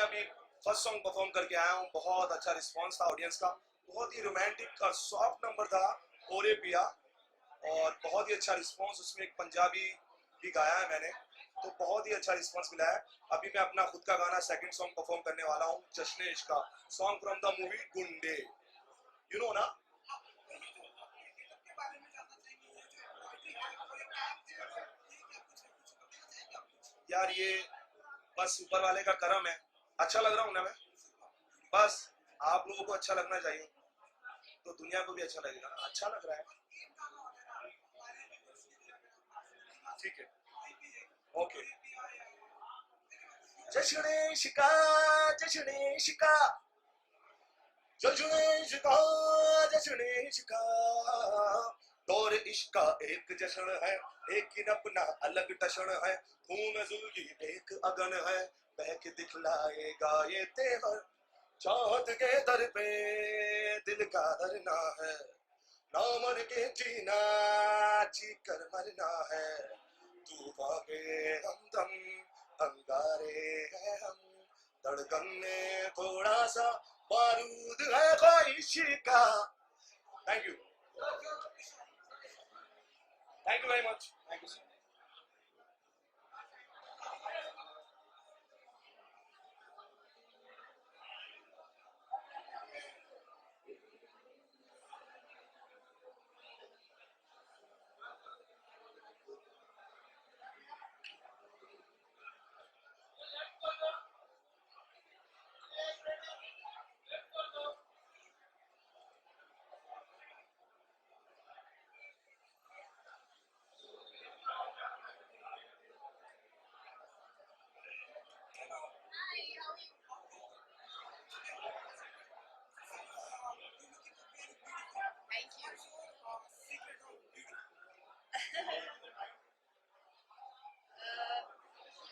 अभी first song perform करके आया हूँ, बहुत अच्छा रिस्पांस था ऑडियंस का, बहुत ही रोमांटिक और सॉफ्ट नंबर था ओरे पिया, और बहुत ही अच्छा रिस्पांस, उसमें एक पंजाबी भी गाया है मैंने, तो बहुत ही अच्छा रिस्पांस मिला है। अभी मैं अपना खुद का गाना सेकंड सॉन्ग परफॉर्म करने वाला हूँ, जश्न इश्क का सॉन्ग फ्रॉम द मूवी गुंडे, यू नो ना। यार ये बस ऊपर वाले का करम है, अच्छा लग रहा हूँ ना मैं, बस आप लोगों को अच्छा लगना चाहिए तो दुनिया को भी अच्छा लगेगा ना, अच्छा लग रहा है, ठीक है, ओके। जश्न शिका, जश्न शिका, जश्न शिका, जश्न शिका, दौर इश्क का एक जश्न है, एक ही अपना अलग टशन है, खून जुल्फी एक अगन है, बह के दिखलाएगा ये तेवर, चाहत के दर पे दिल का धरना है, ना मर के जीना, जी कर मरना है, तूफान पे हमदम, अंगारे हैं हम, धड़कन में थोड़ा सा बारूद है ख्वाहिश का। Thank you, thank you very much, thank you.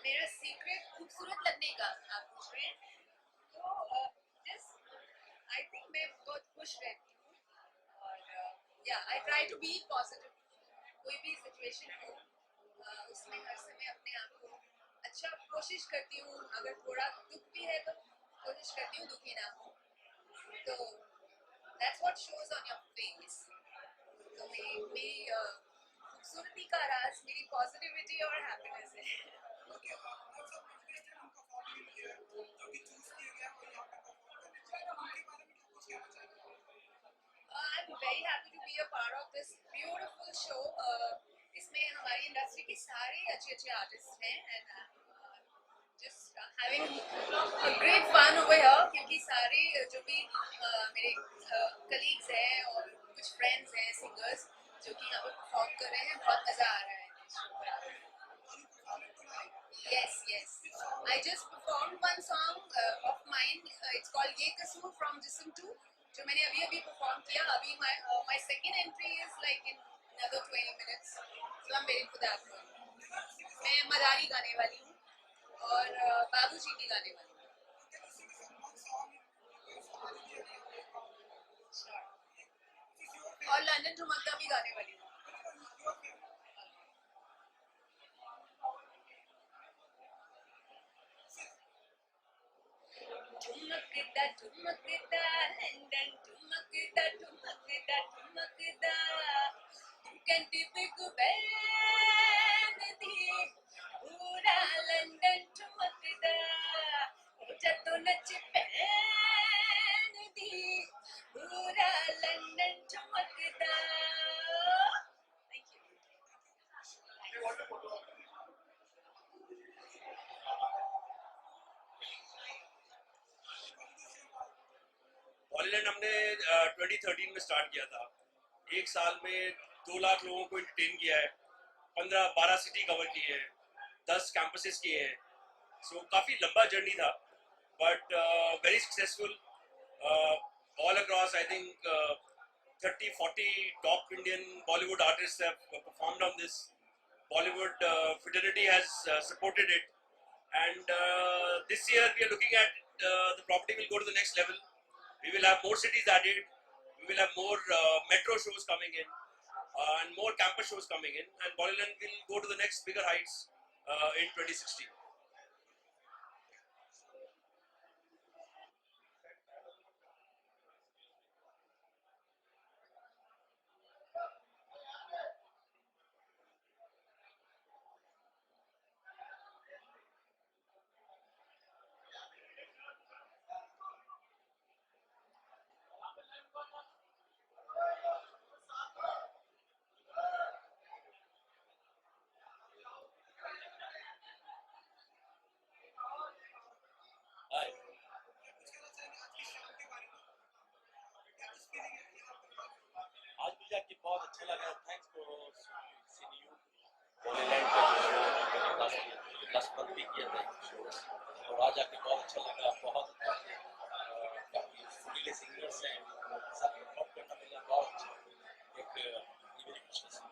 मेरा सीक्रेट खूबसूरत लगने का आप पूछ रहे हैं, तो जस्ट आई थिंक मैं बहुत खुश रहती हूँ, और या I try to be positive, कोई भी सिचुएशन हो उसमें हर समय अपने आप को अच्छा कोशिश करती हूँ, अगर थोड़ा दुख भी है तो कोशिश करती हूँ दुखी ना हो, तो that's what shows on your face. तो मेरी खूबसूरती का राज मेरी पॉजिटिविटी और हैप्पीनेस है। I'm very happy to be a part of this beautiful show. इसमें हमारी इंडस्ट्री के सारे अच्छे अच्छे आर्टिस्ट हैं, and just having a great fun over here, क्योंकि सारे जो भी मेरे कलीग्स हैं और कुछ फ्रेंड्स हैं सिंगर्स जो कि यहाँ पे परफॉर्म कर रहे हैं, बहुत मजा आ रहा है शो पर आकर। Yes, yes. I just performed one song of mine. It's called Ye Kasoor from Jism 2. जो मैंने अभी अभी perform किया. अभी my second entry is like in another 20 minutes. So I'm waiting for that one. मैं मदारी गाने वाली हूँ और बाबूजी भी गाने वाली हूँ. Sure. और लंदन ठुमकदा भी गाने वाली हूँ. ठुमकदा ठुमकदा लंदन ठुमकदा ठुमकदा ठुमकदा कंटी बिग बैंड दी पूरा लंदन ठुमकदा जतो नच बैंड दी पूरा लंदन ठुमकदा. Thank you. बॉलीलैंड हमने 2013 में स्टार्ट किया था, एक साल में 2 लाख लोगों को एंटरटेन किया है, 15-12 सिटी कवर किए हैं, 10 कैंपसेस किए हैं, सो काफ़ी लंबा जर्नी था, but very successful all across. I think 30-40 top Indian Bollywood artists have performed on this. Bollywood fraternity has supported it, and this year we are looking at the property will go to the next level. We will have more cities added. We will have more metro shows coming in and more campus shows coming in, and Bollyland will go to the next bigger heights in 2016. और आज आके बहुत अच्छा लगा, बहुत काफ़ी सुरीले singers हैं, सब परफॉर्म करना मिला, बहुत अच्छा एक इवनिंग खुशनसीब।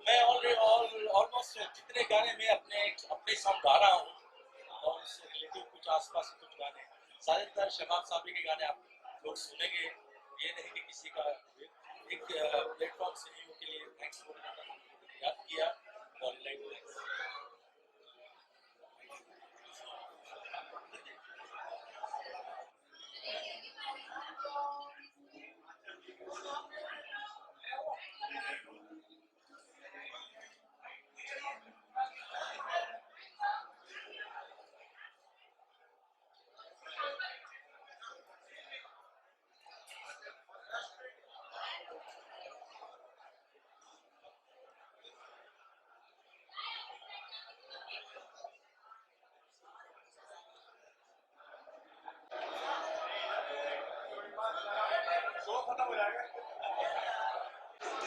मैं ऑलमोस्ट जितने गाने मैं अपने अपने सॉन्ग गा रहा हूँ और उससे रिलेटिव कुछ आसपास कुछ गाने, ज्यादातर शबाब साबरी के गाने आप लोग सुनेंगे। ये नहीं कि किसी का एक प्लेटफॉर्म सीईओ के लिए थैंक्स याद किया और थैंक्स।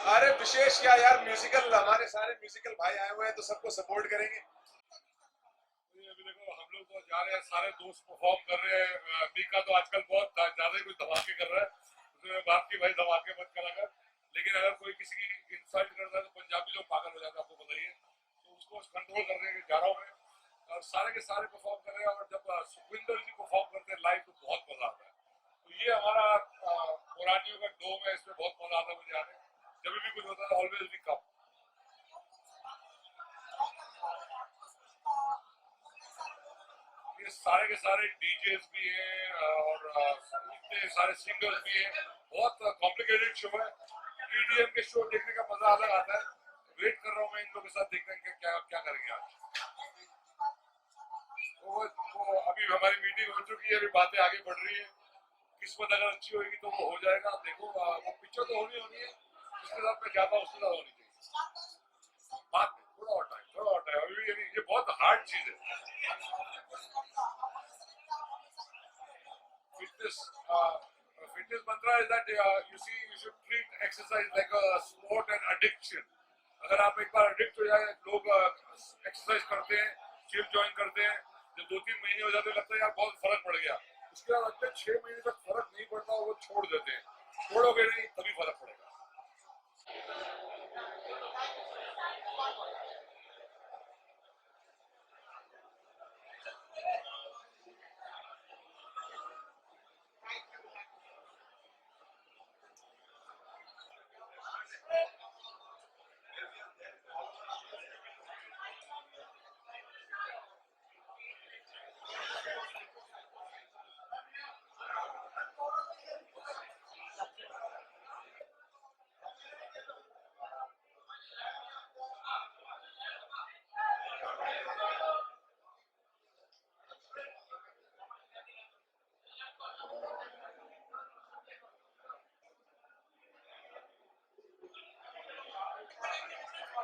अरे विशेष क्या यार, म्यूजिकल हमारे सारे म्यूजिकल भाई आए हुए हैं तो सबको सपोर्ट करेंगे। अभी देखो हम लोग तो जा रहे हैं, सारे दोस्त परफॉर्म कर रहे हैं। मीका तो आजकल बहुत ज्यादा ही कुछ धमाके कर रहा है, उसमें बात की भाई धमाके मत करा कर। लेकिन अगर कोई किसी की इंसल्ट करता है तो पंजाबी लोग पागल हो जाते हैं, आपको बताइए। तो उसको कंट्रोल करने के जा रहा हूँ मैं, और सारे के सारे परफॉर्म कर रहे हैं। और जब सुखविंदर जी परफॉर्म करते हैं लाइव तो बहुत मजा आता है। तो ये हमारा पुरानियों का डोम है, इसमें बहुत मजा आता है मुझे आने। जब भी कुछ होता है ऑलवेज वी कम। ये सारे के सारे डीजेस भी हैं और इतने सारे सिंगर्स भी हैं। बहुत कॉम्प्लिकेटेड शो है। ईडीएम के शो देखने का मजा अलग आता है। वेट कर रहा हूँ मैं इन लोगों के साथ देखने के क्या क्या करेंगे आज। वो अभी हमारी मीटिंग हो चुकी है, अभी बातें आगे बढ़ रही है। किस्मत अगर अच्छी होगी तो वो हो जाएगा। देखो वो पिक्चर तो होनी होनी है, जिसके साथ मैं जाता हूँ उसके साथ होनी चाहिए। बात नहीं, थोड़ा और टाइम, थोड़ा और टाइम अभी भी। ये बहुत हार्ड चीज है। fitness fitness mantra is that you see you should treat exercise like a sport and addiction. अगर आप एक बार एडिक्ट हो जाए, लोग एक्सरसाइज करते हैं, जिम ज्वाइन करते हैं, जब 2-3 महीने हो जाते हैं लगता है यार बहुत फर्क पड़ गया। उसके बाद अगले 6 महीने तक फर्क नहीं पड़ता और वो छोड़ देते हैं। छोड़ोगे नहीं तभी फर्क पड़ेगा।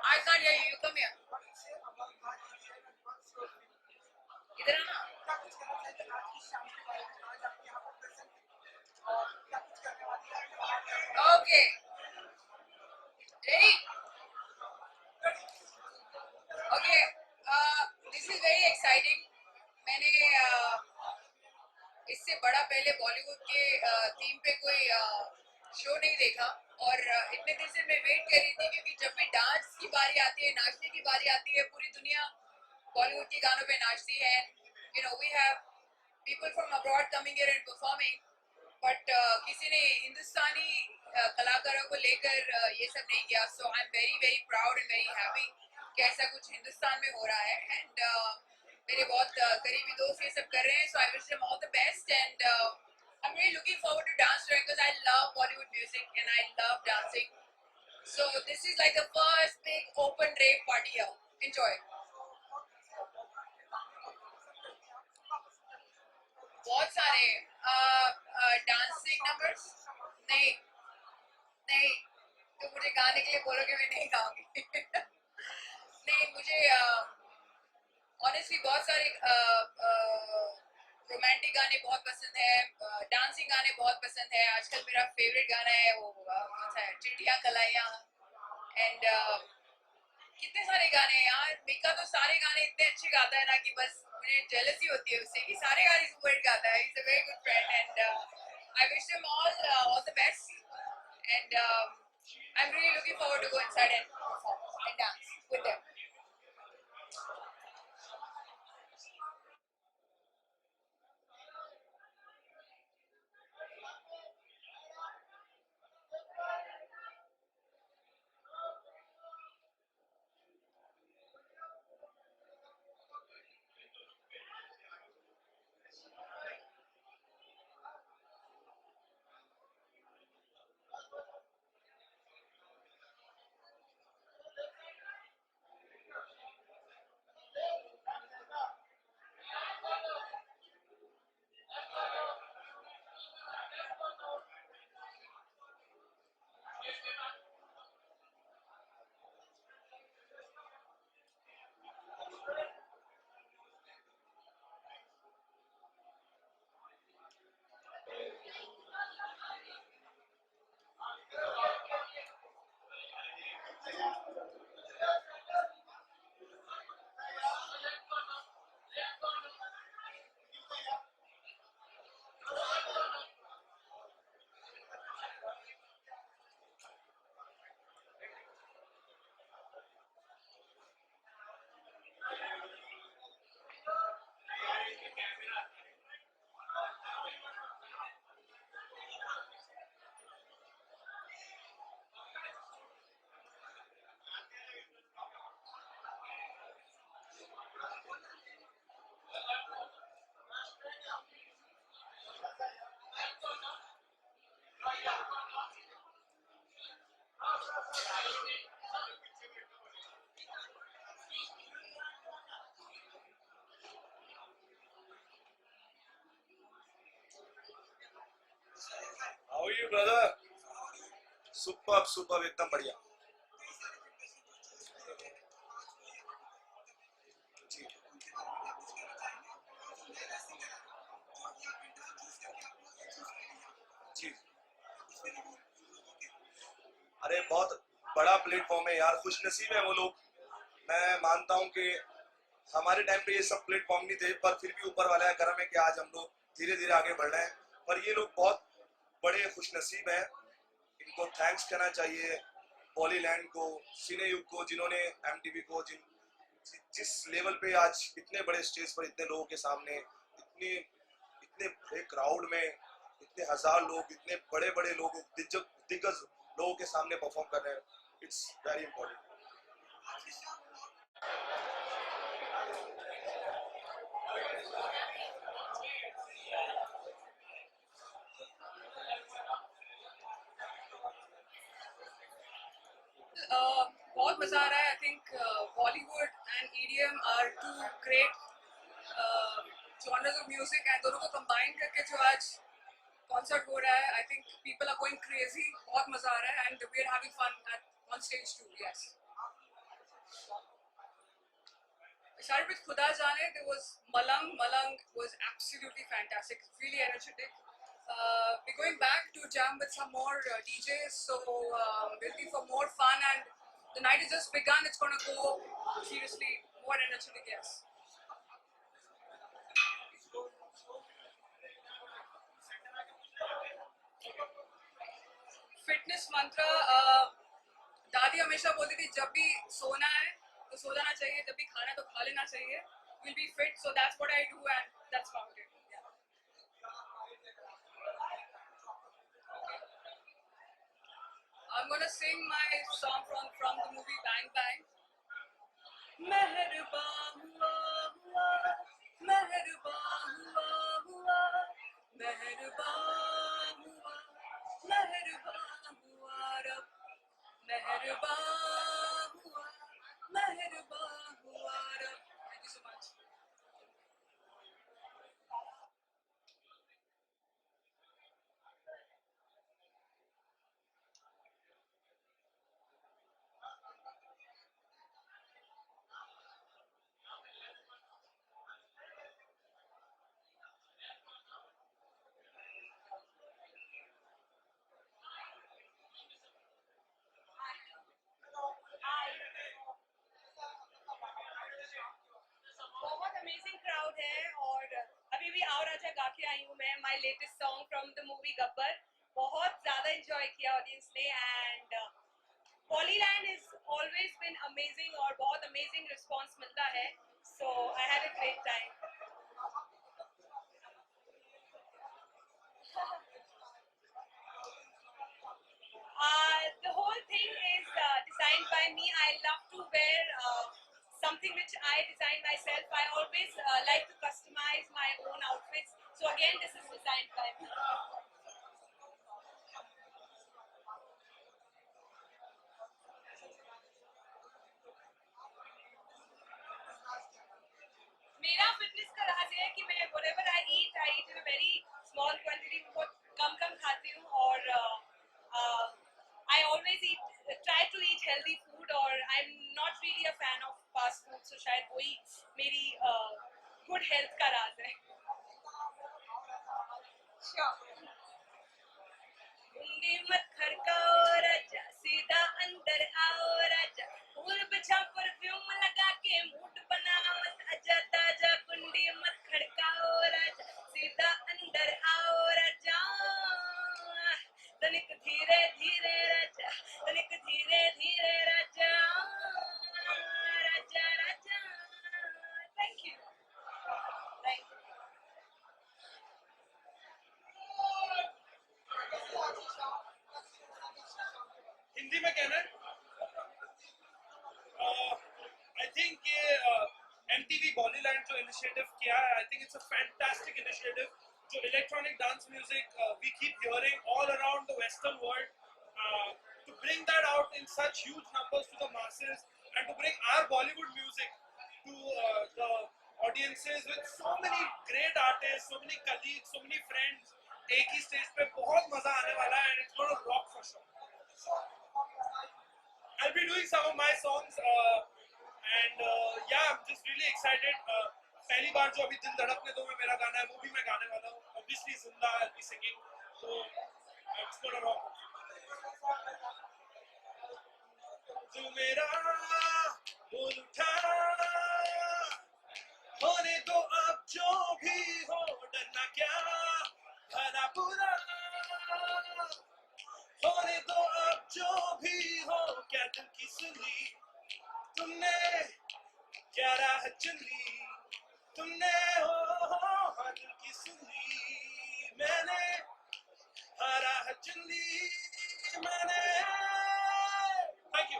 I can't hear you. You come here. इधर आना. Okay. Ready? Okay. This is very exciting. मैंने इससे बड़ा पहले बॉलीवुड के थीम पे कोई शो नहीं देखा, और इतने दिन से मैं वेट कर रही थी, क्योंकि जब भी डांस की बारी आती है, नाचने की बारी आती है, पूरी दुनिया बॉलीवुड के गानों पे नाचती है। You know we have people from abroad coming here and performing, but किसी ने हिंदुस्तानी कलाकारों को लेकर ये सब नहीं किया। So I am very very proud and very happy कि ऐसा कुछ हिंदुस्तान में हो रहा है। एंड मेरे बहुत करीबी दोस्त ये सब कर रहे हैं, so I wish them all the best. And I'm really looking forward to dance to it because I love Bollywood music and I love dancing. So this is like the first big open rave party here. Enjoy. बहुत सारे dancing numbers नहीं नहीं, तो मुझे गाने के लिए बोलोगे मैं नहीं गाऊंगी। नहीं, मुझे ऑनेस्टली बहुत सारे रोमांटिक गाने बहुत पसंद है, डांसिंग गाने बहुत पसंद है। आजकल मेरा फेवरेट गाना है वो कौन सा है, चिड़िया कलाइयाँ। एंड कितने सारे गाने हैं यार, मीका तो सारे गाने इतने अच्छे गाता है ना कि बस मुझे जेलसी होती है उससे कि सारे गाने सुपर हिट गाता है। He is a very good friend and I wish him all the best and I am really looking forward to go inside and perform and dance with them. How are you brother? Super super, एकदम बढ़िया। जी जी। अरे बहुत बड़ा platform है यार, खुशनसीब है वो लोग। मैं मानता हूँ कि हमारे टाइम पे ये सब प्लेटफॉर्म नहीं थे, पर फिर भी ऊपर वाला है करम है कि आज हम लोग धीरे धीरे आगे बढ़ रहे हैं। पर ये लोग बहुत बड़े खुशनसीब हैं, इनको थैंक्स कहना चाहिए बॉलीलैंड को, सिनेयुग को, जिन्होंने एमटीवी को जिस लेवल पे आज इतने बड़े स्टेज पर इतने लोगों के सामने इतने इतने बड़े क्राउड में इतने हजार लोग, इतने बड़े बड़े लोग, दिग्गज लोगों के सामने परफॉर्म कर रहे हैं। It's very important. बहुत मजा आ रहा है। I think Bollywood and EDM are two great genres of music and दोनों को कंबाइन करके जो आज कॉन्सर्ट हो रहा है, I think people are going crazy. बहुत मजा आ रहा है and we are having fun at on stage too. Yes, started with Khuda Jaane. There was Malang. Malang was absolutely fantastic, really energetic. We're going back to jam with some more DJs, so we're looking for more fun. And the night has just begun. It's going to go seriously more energetic. Yes. Fitness मंत्र दादी हमेशा बोलती थी, जब भी सोना है तो सो जाना चाहिए, जब भी खाना है तो खा लेना चाहिए। We'll be fit, so that's what I do and that's about it. Yeah. I'm gonna sing my song from the movie Bang Bang. मेहरबा हुआ हुआ, मेहरबा हुआ हुआ, मेहरबा हुआ, मेहरबा हुआ रब, मेहरबा हुआ, मेहरबा हुआ रब। Thank you so much. मैं my latest song from the movie Gabbar बहुत ज़्यादा enjoy किया audience ने and Polyland has always been amazing और बहुत amazing response मिलता है so I had a great time. The whole thing is designed by me. I love to wear something which I design myself. I always like to customize my own outfits. So again, this is designed by me. मेरा fitness का राज है कि मैं whatever I eat in a very small quantity. बहुत कम खाती हूँ और I always try to eat healthy food और I'm not really a fan of fast food. So शायद वही मेरी good health का राज है. Sure. कुंडी मत खड़काओ राजा सीधा अंदर आओ राजा फूल बिछा परफ्यूम लगा के मूड बनाओ ताजा ताजा कुंडी मत खड़काओ राजा सीधा अंदर आओ राजा तनिक धीरे धीरे राजा तनिक धीरे धीरे राजा राजा राजा थैंक यू हिंदी में कहना है आई थिंक ये MTV बॉलीलैंड जो इनिशिएटिव किया है I think it's a fantastic initiative जो electronic dance music we keep hearing all around the western world to bring that out in such huge numbers to the masses and to bring our Bollywood music to the audiences with so many great artists, so many colleagues, so many friends. एक ही stage पे बहुत मजा आने वाला है and it's going to rock for sure. I'll be doing some of my songs and yeah, I'm just really excited. पहली बार जो अभी दिल धड़कने दो में मेरा गाना है वो भी मैं गाने वाला हूँ. Obviously जिंदा I'll be singing, so it's gonna rock. तू मेरा बोल उठा होने दो अब जो भी हो डरना क्या भला बुरा होने दो अब जो भी हो क्या दिल की सुनी तुमने क्या राह चुनी तुमने हो दिल की सुनी मैंने राह चुनी मैंने thank you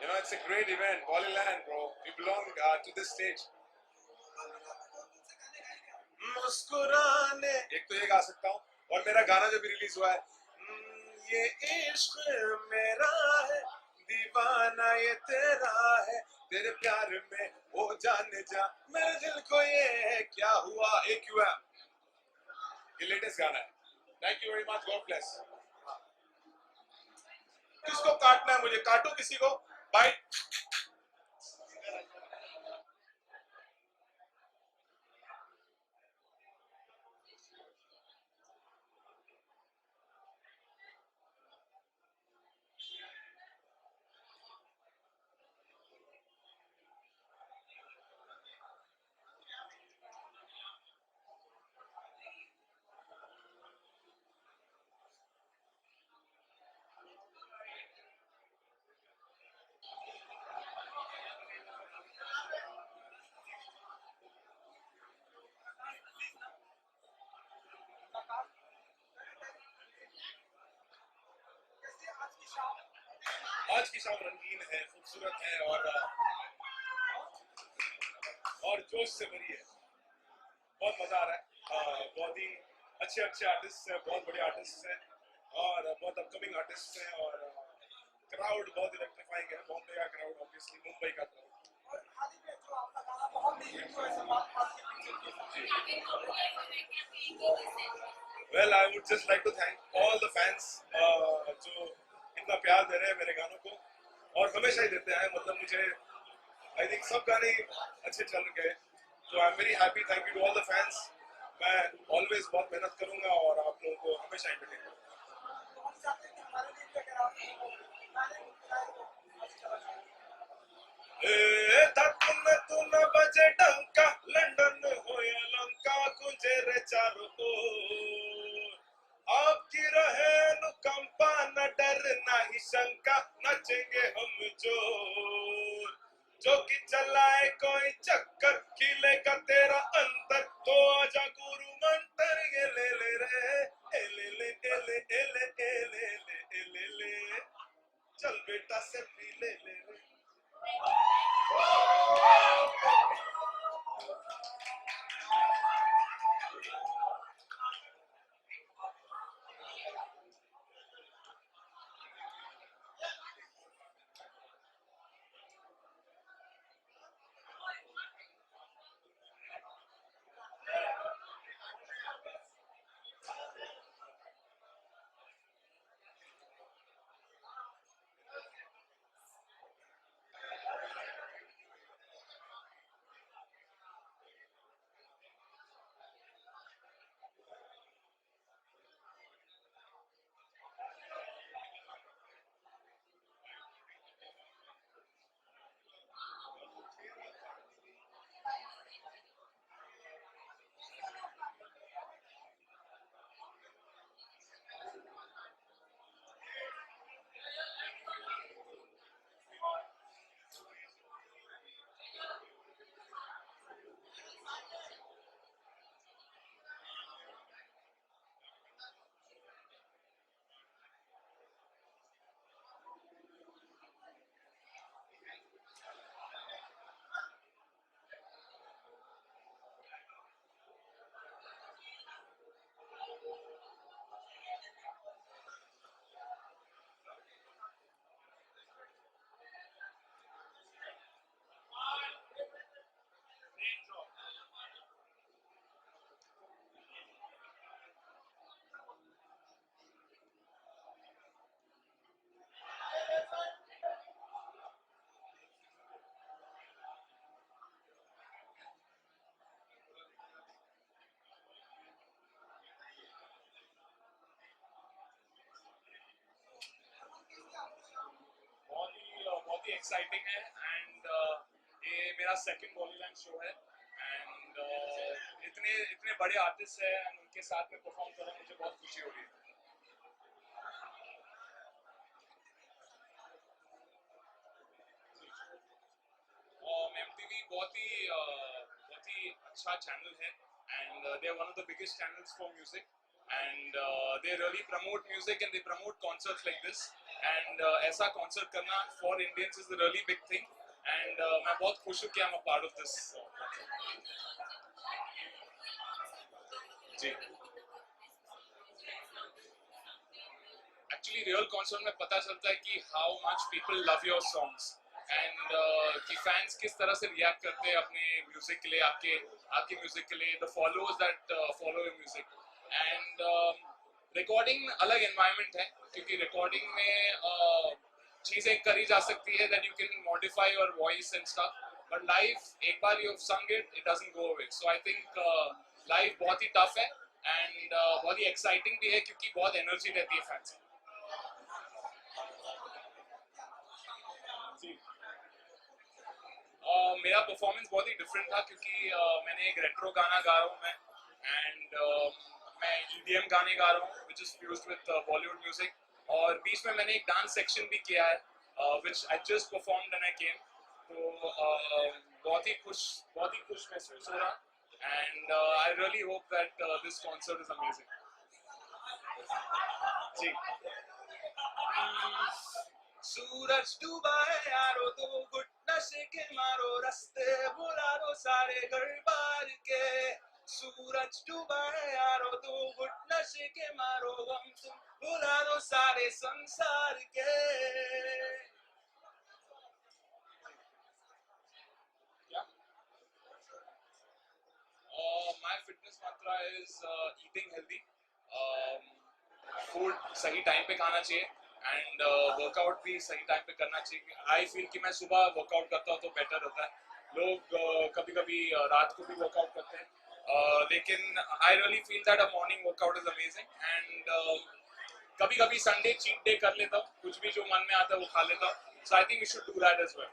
You know, it's a great event. Polyland, bro. We belong to this stage. मुस्कुराने एक तो ये गा सकता हूँ और मेरा गाना जो भी रिलीज हुआ है ये इश्क मेरा है दीवाना ये तेरा है तेरे प्यार में वो जाने जा मेरे दिल को ये क्या हुआ AQM ये लेटेस्ट गाना है. Thank you very much. God bless. किसको काटना है मुझे काटो किसी को. बाइट. आज की शाम रंगीन है, खूबसूरत है और जोश से भरी है। बहुत मजा आ रहा है। बहुत ही अच्छे अच्छे आर्टिस्ट हैं, बहुत बड़े आर्टिस्ट हैं और बहुत अपकमिंग आर्टिस्ट हैं और क्राउड बहुत इलेक्ट्रीफाइंग है। बॉम्बे का क्राउड, ऑब्वियसली मुंबई का crowd. Well, I would just like to thank all the fans जो इतना प्यार दे रहे हैं मेरे गानों को और हमेशा ही देते हैं। मतलब मुझे आई थिंक सब गाने अच्छे चल गए, तो I am very happy. Thank you to all the fans. मैं ऑलवेज बहुत मेहनत करूंगा और आप लोगों को हमेशा एंटरटेन करूंगा। तू न बजे डंका, लंदन हो या लंका, गुंजे रे चारों ओर। आपकी रहे अनुकंपा, न डर न ही शंका, नचेंगे हम जोर। जो कि चलाए कोई चक्कर, खिलेगा तेरा अंतर, तो आजा गुरु मंत्र ये ले ले रे, ए ले ले ए ले ए ले ए ले ले ए ले ले, चल बेटा से पी ले ले रे। बहुत ही एक्साइटिंग है एंड ये मेरा सेकंड बॉलीलैंड शो है एंड इतने इतने बड़े आर्टिस्ट हैं एंड उनके साथ में परफॉर्म कर रहा हूँ, मुझे बहुत खुशी हो रही है। MTV बहुत ही अच्छा चैनल है and they are one of the biggest channels for music and they really promote music and they promote concerts like this and ऐसा कॉन्सर्ट करना for Indians is the really big thing and मैं बहुत खुश हूँ कि I am a part of this. जी, actually real concert में पता चलता है कि how much people love your songs and कि फैंस किस तरह से रिएक्ट करते हैं अपने म्यूजिक के लिए, आपके म्यूजिक के लिए, the followers that follow your music and recording अलग एनवायरनमेंट है क्योंकि रिकॉर्डिंग में चीजें करी जा सकती है that you can modify your voice and stuff, but live एक बार you have sung it doesn't go away. So I think live बहुत ही टफ है एंड बहुत ही एक्साइटिंग भी है क्योंकि बहुत एनर्जी रहती है फैंस। जी, मेरा परफॉर्मेंस बहुत ही डिफरेंट था क्योंकि मैंने एक रेट्रो गाना गा रहा हूँ मैं एंड मैं EDM गाने गा रहा हूँ which is fused with Bollywood music और बीच में मैंने एक डांस सेक्शन भी किया है which I just performed when I came. तो बहुत ही खुश महसूस हो रहा and I really hope that this concert is amazing. जी सूरज डूबा है यारो तो गुट नशे के मारो रास्ते बुला दो सारे घर बार के सूरज डूबा है यारो तो गुट नशे के मारो गम तुम बुला दो सारे संसार के My fitness mantra is eating healthy. Food सही टाइम पे खाना चाहिए एंड वर्कआउट भी सही टाइम पे करना चाहिए. आई फील कि मैं सुबह वर्कआउट करता हूँ तो बेटर होता है. लोग कभी कभी रात को भी वर्कआउट करते हैं, लेकिन I really feel that a morning workout is amazing. And कभी कभी संडे चीट डे कर लेता हूँ, कुछ भी जो मन में आता है वो खा लेता हूँ. So I think we should do that as well.